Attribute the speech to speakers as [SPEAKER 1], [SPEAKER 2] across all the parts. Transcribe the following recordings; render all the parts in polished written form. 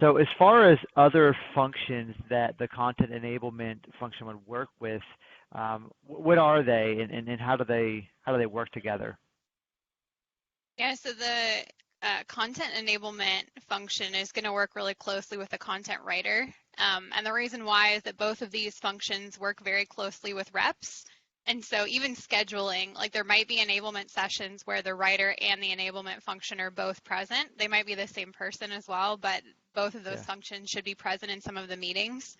[SPEAKER 1] So as far as other functions that the content enablement function would work with, what are they, and how do they work together?
[SPEAKER 2] Yeah, so the content enablement function is going to work really closely with the content writer. And the reason why is that both of these functions work very closely with reps. And so even scheduling, like there might be enablement sessions where the writer and the enablement function are both present. They might be the same person as well, but both of those
[SPEAKER 1] Yeah.
[SPEAKER 2] functions should be present in some of the meetings.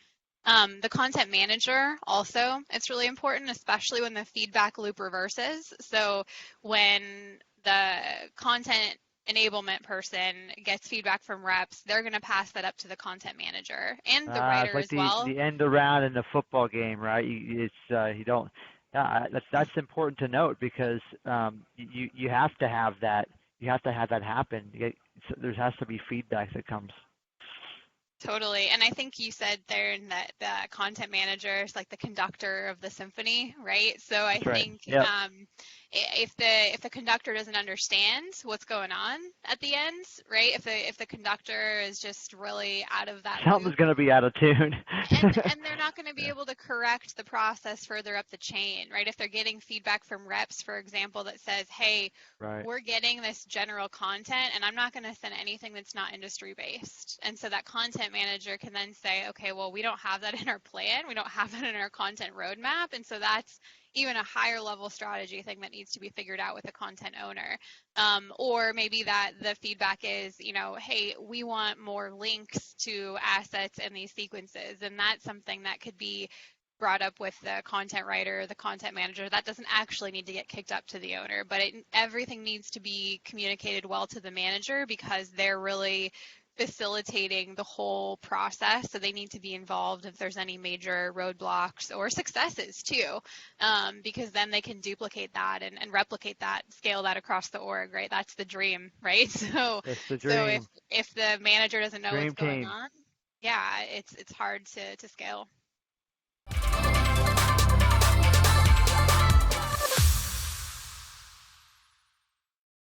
[SPEAKER 2] The content manager also, it's really important, especially when the feedback loop reverses. So when the content enablement person gets feedback from reps, they're going to pass that up to the content manager and the
[SPEAKER 1] It's
[SPEAKER 2] writer
[SPEAKER 1] like
[SPEAKER 2] as
[SPEAKER 1] the
[SPEAKER 2] well.
[SPEAKER 1] the end around in the football game, right? You don't. Yeah, that's important to note because you have to have that. You have to have that happen. So there has to be feedback that comes.
[SPEAKER 2] Totally. And I think you said there that the content manager is like the conductor of the symphony, right? So I
[SPEAKER 1] That's right.
[SPEAKER 2] think
[SPEAKER 1] Yep.
[SPEAKER 2] if the conductor doesn't understand what's going on at the end, right? If the conductor is just really out of that
[SPEAKER 1] Something's
[SPEAKER 2] loop,
[SPEAKER 1] gonna be out of tune.
[SPEAKER 2] and they're not going to be
[SPEAKER 1] Yeah.
[SPEAKER 2] able to correct the process further up the chain, right? If they're getting feedback from reps, for example, that says, hey,
[SPEAKER 1] Right.
[SPEAKER 2] we're getting this general content and I'm not going to send anything that's not industry based. And so that content manager can then say, okay, well, we don't have that in our plan. We don't have that in our content roadmap. And so that's even a higher level strategy thing that needs to be figured out with the content owner. Or maybe that the feedback is, hey, we want more links to assets in these sequences. And that's something that could be brought up with the content writer, the content manager. That doesn't actually need to get kicked up to the owner, but everything needs to be communicated well to the manager because they're really facilitating the whole process. So they need to be involved if there's any major roadblocks or successes too, because then they can duplicate that and replicate that, scale that across the org, right? That's the dream, right? So,
[SPEAKER 1] That's the
[SPEAKER 2] so if
[SPEAKER 1] dream.
[SPEAKER 2] if the manager doesn't know what's
[SPEAKER 1] Dream
[SPEAKER 2] going
[SPEAKER 1] team.
[SPEAKER 2] on, yeah, it's hard to scale.